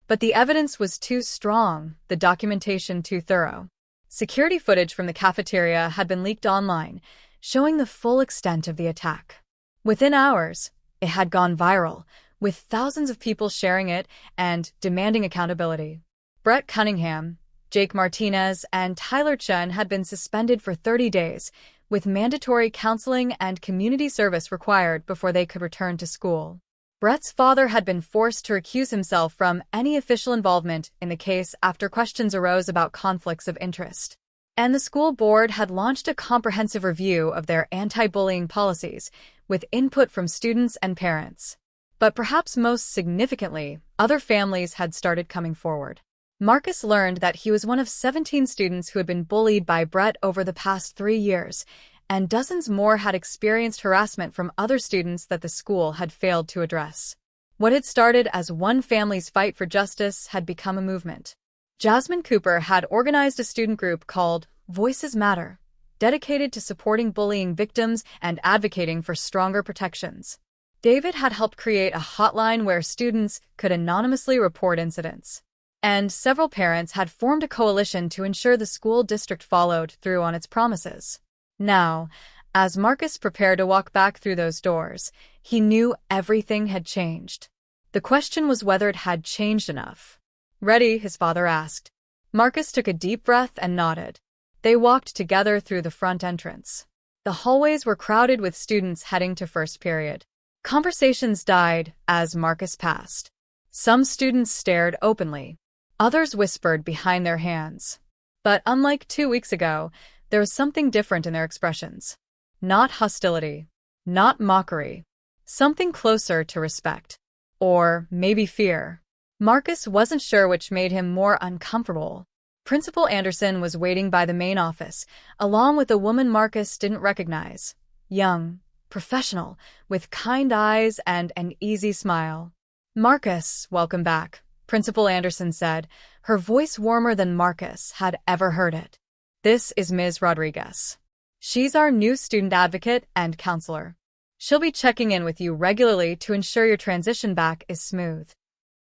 But the evidence was too strong, the documentation too thorough. Security footage from the cafeteria had been leaked online, showing the full extent of the attack. Within hours, it had gone viral, with thousands of people sharing it and demanding accountability. Brett Cunningham, Jake Martinez, and Tyler Chen had been suspended for 30 days, with mandatory counseling and community service required before they could return to school. Brett's father had been forced to recuse himself from any official involvement in the case after questions arose about conflicts of interest. And the school board had launched a comprehensive review of their anti-bullying policies, with input from students and parents. But perhaps most significantly, other families had started coming forward. Marcus learned that he was one of 17 students who had been bullied by Brett over the past 3 years, and dozens more had experienced harassment from other students that the school had failed to address. What had started as one family's fight for justice had become a movement. Jasmine Cooper had organized a student group called Voices Matter, dedicated to supporting bullying victims and advocating for stronger protections. David had helped create a hotline where students could anonymously report incidents. And several parents had formed a coalition to ensure the school district followed through on its promises. Now, as Marcus prepared to walk back through those doors, he knew everything had changed. The question was whether it had changed enough. Ready? His father asked. Marcus took a deep breath and nodded. They walked together through the front entrance. The hallways were crowded with students heading to first period. Conversations died as Marcus passed. Some students stared openly. Others whispered behind their hands. But unlike 2 weeks ago, there was something different in their expressions. Not hostility. Not mockery. Something closer to respect. Or maybe fear. Marcus wasn't sure which made him more uncomfortable. Principal Anderson was waiting by the main office, along with a woman Marcus didn't recognize. Young, professional, with kind eyes and an easy smile. "Marcus, welcome back," Principal Anderson said, her voice warmer than Marcus had ever heard it. "This is Ms. Rodriguez. She's our new student advocate and counselor. She'll be checking in with you regularly to ensure your transition back is smooth."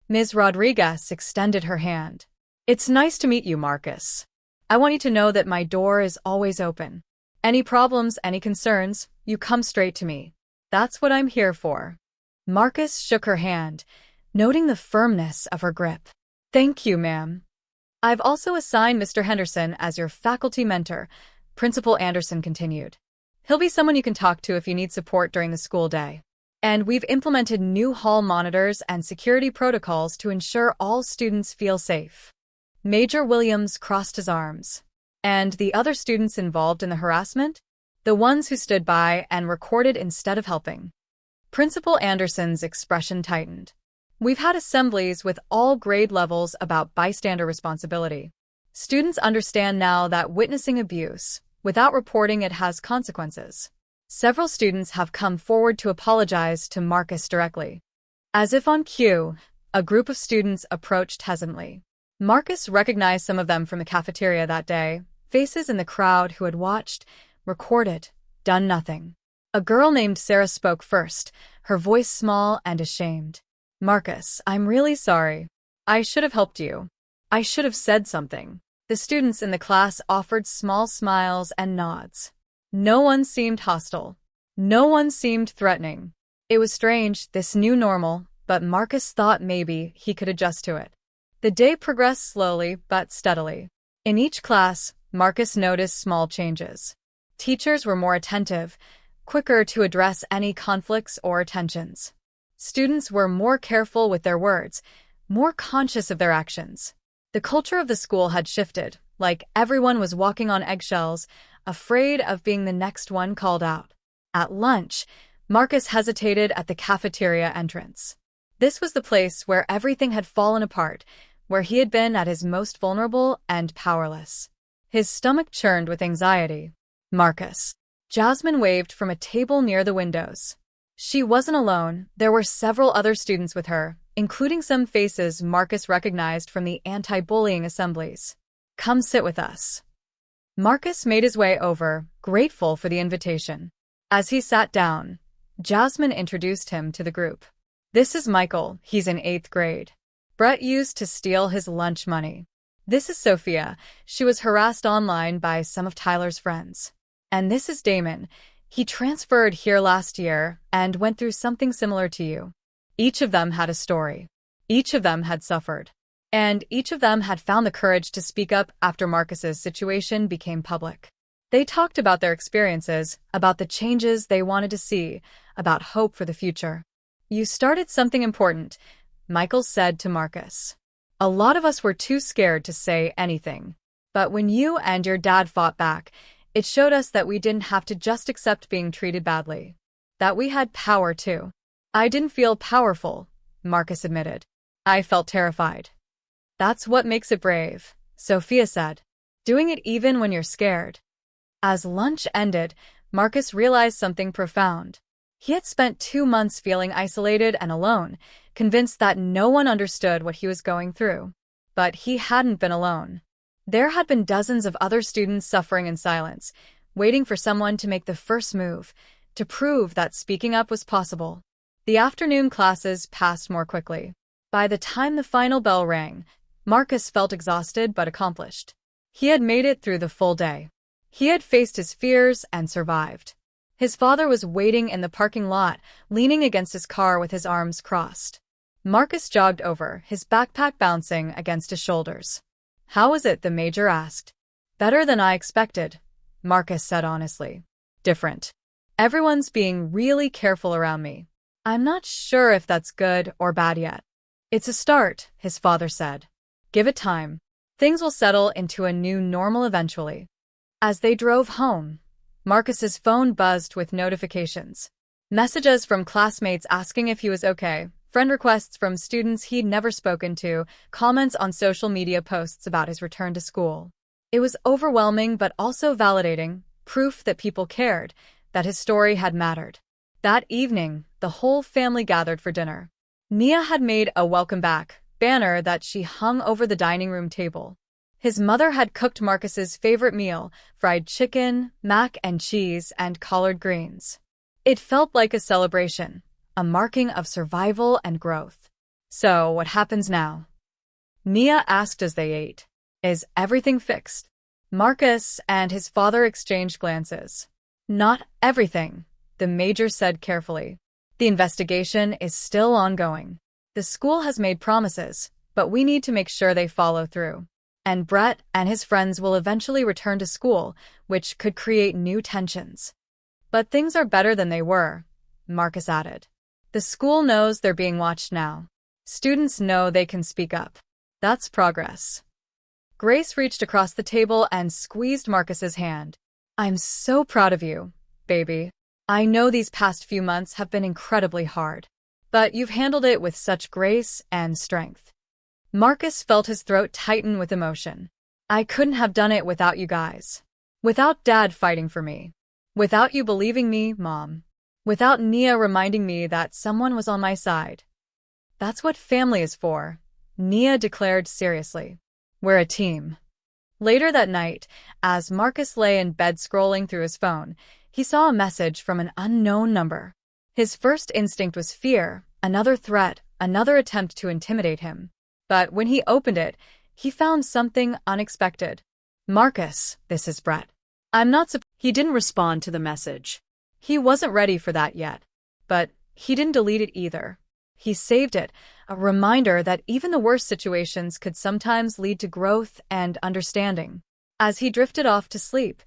Ms. Rodriguez extended her hand. "It's nice to meet you, Marcus. I want you to know that my door is always open. Any problems, any concerns, you come straight to me. That's what I'm here for." Marcus shook her hand, noting the firmness of her grip. "Thank you, ma'am. I've also assigned Mr. Henderson as your faculty mentor," Principal Anderson continued. "He'll be someone you can talk to if you need support during the school day. And we've implemented new hall monitors and security protocols to ensure all students feel safe." Major Williams crossed his arms. "And the other students involved in the harassment? The ones who stood by and recorded instead of helping?" Principal Anderson's expression tightened. "We've had assemblies with all grade levels about bystander responsibility. Students understand now that witnessing abuse, without reporting it, has consequences. Several students have come forward to apologize to Marcus directly." As if on cue, a group of students approached hesitantly. Marcus recognized some of them from the cafeteria that day, faces in the crowd who had watched, recorded, done nothing. A girl named Sarah spoke first, her voice small and ashamed. "Marcus, I'm really sorry. I should have helped you. I should have said something." The students in the class offered small smiles and nods. No one seemed hostile. No one seemed threatening. It was strange, this new normal, but Marcus thought maybe he could adjust to it. The day progressed slowly but steadily. In each class, Marcus noticed small changes. Teachers were more attentive, quicker to address any conflicts or tensions. Students were more careful with their words, more conscious of their actions. The culture of the school had shifted, like everyone was walking on eggshells, afraid of being the next one called out. At lunch, Marcus hesitated at the cafeteria entrance. This was the place where everything had fallen apart, where he had been at his most vulnerable and powerless. His stomach churned with anxiety. "Marcus." Jasmine waved from a table near the windows. She wasn't alone. There were several other students with her, including some faces Marcus recognized from the anti-bullying assemblies. "Come sit with us." Marcus made his way over, grateful for the invitation. As he sat down, Jasmine introduced him to the group. "This is Michael, he's in 8th grade. Brett used to steal his lunch money. This is Sophia, she was harassed online by some of Tyler's friends. And this is Damon, he transferred here last year and went through something similar to you." Each of them had a story. Each of them had suffered. And each of them had found the courage to speak up after Marcus's situation became public. They talked about their experiences, about the changes they wanted to see, about hope for the future. "You started something important," Michael said to Marcus. "A lot of us were too scared to say anything. But when you and your dad fought back, it showed us that we didn't have to just accept being treated badly. That we had power too." "I didn't feel powerful," Marcus admitted. "I felt terrified." "That's what makes it brave," Sophia said. "Doing it even when you're scared." As lunch ended, Marcus realized something profound. He had spent 2 months feeling isolated and alone, convinced that no one understood what he was going through. But he hadn't been alone. There had been dozens of other students suffering in silence, waiting for someone to make the first move, to prove that speaking up was possible. The afternoon classes passed more quickly. By the time the final bell rang, Marcus felt exhausted but accomplished. He had made it through the full day. He had faced his fears and survived. His father was waiting in the parking lot, leaning against his car with his arms crossed. Marcus jogged over, his backpack bouncing against his shoulders. How is it? The major asked. Better than I expected, Marcus said honestly. Different. Everyone's being really careful around me. I'm not sure if that's good or bad yet. It's a start, his father said. Give it time. Things will settle into a new normal eventually. As they drove home, Marcus's phone buzzed with notifications. Messages from classmates asking if he was okay, friend requests from students he'd never spoken to, comments on social media posts about his return to school. It was overwhelming but also validating, proof that people cared, that his story had mattered. That evening, the whole family gathered for dinner. Nia had made a welcome back banner that she hung over the dining room table. His mother had cooked Marcus's favorite meal, fried chicken, mac and cheese, and collard greens. It felt like a celebration, a marking of survival and growth. So, what happens now? Nia asked as they ate. Is everything fixed? Marcus and his father exchanged glances. Not everything, the major said carefully. The investigation is still ongoing. The school has made promises, but we need to make sure they follow through. And Brett and his friends will eventually return to school, which could create new tensions. But things are better than they were, Marcus added. The school knows they're being watched now. Students know they can speak up. That's progress. Grace reached across the table and squeezed Marcus's hand. I'm so proud of you, baby. I know these past few months have been incredibly hard, but you've handled it with such grace and strength. Marcus felt his throat tighten with emotion. I couldn't have done it without you guys. Without Dad fighting for me. Without you believing me, Mom. Without Nia reminding me that someone was on my side. That's what family is for, Nia declared seriously. We're a team. Later that night, as Marcus lay in bed scrolling through his phone, he saw a message from an unknown number. His first instinct was fear, another threat, another attempt to intimidate him. But when he opened it, he found something unexpected. Marcus, this is Brett. He didn't respond to the message. He wasn't ready for that yet. But he didn't delete it either. He saved it, a reminder that even the worst situations could sometimes lead to growth and understanding. As he drifted off to sleep,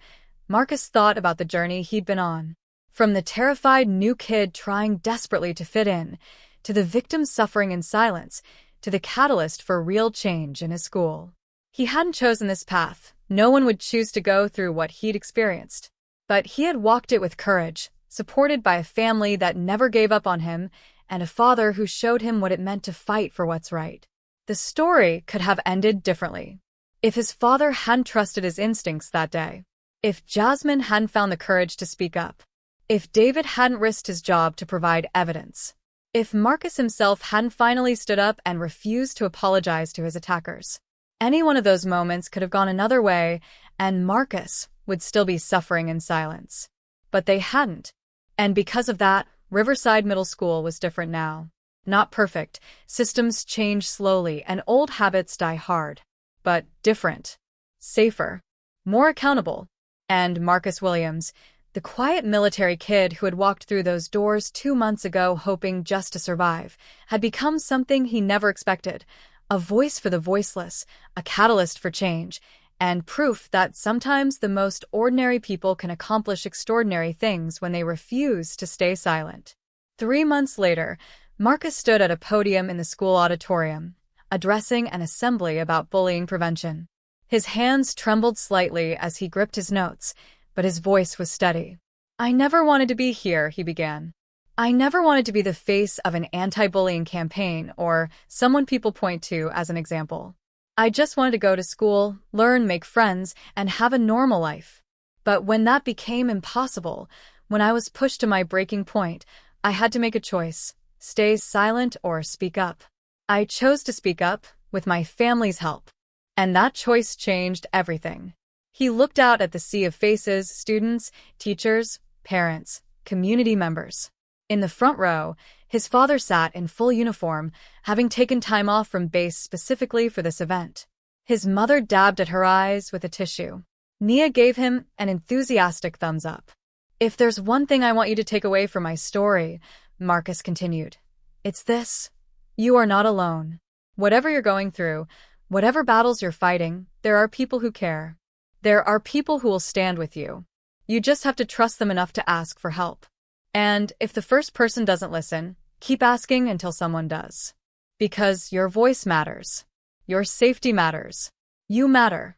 Marcus thought about the journey he'd been on. From the terrified new kid trying desperately to fit in, to the victim suffering in silence, to the catalyst for real change in his school. He hadn't chosen this path. No one would choose to go through what he'd experienced. But he had walked it with courage, supported by a family that never gave up on him, and a father who showed him what it meant to fight for what's right. The story could have ended differently. If his father hadn't trusted his instincts that day. If Jasmine hadn't found the courage to speak up. If David hadn't risked his job to provide evidence. If Marcus himself hadn't finally stood up and refused to apologize to his attackers. Any one of those moments could have gone another way, and Marcus would still be suffering in silence. But they hadn't. And because of that, Riverside Middle School was different now. Not perfect, systems change slowly and old habits die hard. But different. Safer. More accountable. And Marcus Williams, the quiet military kid who had walked through those doors 2 months ago hoping just to survive, had become something he never expected. A voice for the voiceless, a catalyst for change, and proof that sometimes the most ordinary people can accomplish extraordinary things when they refuse to stay silent. 3 months later, Marcus stood at a podium in the school auditorium, addressing an assembly about bullying prevention. His hands trembled slightly as he gripped his notes, but his voice was steady. I never wanted to be here, he began. I never wanted to be the face of an anti-bullying campaign or someone people point to as an example. I just wanted to go to school, learn, make friends, and have a normal life. But when that became impossible, when I was pushed to my breaking point, I had to make a choice, stay silent or speak up. I chose to speak up, with my family's help. And that choice changed everything. He looked out at the sea of faces, students, teachers, parents, community members. In the front row, his father sat in full uniform, having taken time off from base specifically for this event. His mother dabbed at her eyes with a tissue. Nia gave him an enthusiastic thumbs up. If there's one thing I want you to take away from my story, Marcus continued, it's this. You are not alone. Whatever you're going through, Whatever battles you're fighting, there are people who care. There are people who will stand with you. You just have to trust them enough to ask for help. And if the first person doesn't listen, keep asking until someone does. Because your voice matters. Your safety matters. You matter.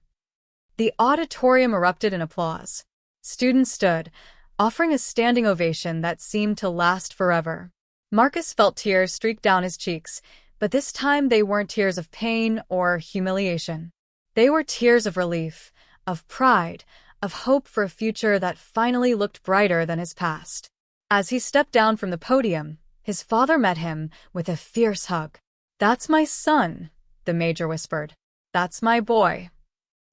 The auditorium erupted in applause. Students stood, offering a standing ovation that seemed to last forever. Marcus felt tears streak down his cheeks, but this time they weren't tears of pain or humiliation. They were tears of relief, of pride, of hope for a future that finally looked brighter than his past. As he stepped down from the podium, his father met him with a fierce hug. "That's my son," the major whispered. "That's my boy."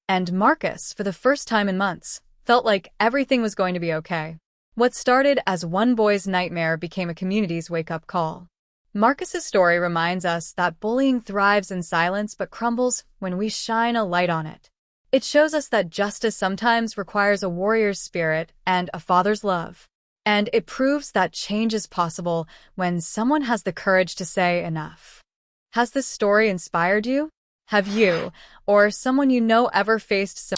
And Marcus, for the first time in months, felt like everything was going to be okay. What started as one boy's nightmare became a community's wake-up call. Marcus's story reminds us that bullying thrives in silence but crumbles when we shine a light on it. It shows us that justice sometimes requires a warrior's spirit and a father's love. And it proves that change is possible when someone has the courage to say enough. Has this story inspired you? Have you, or someone you know, ever faced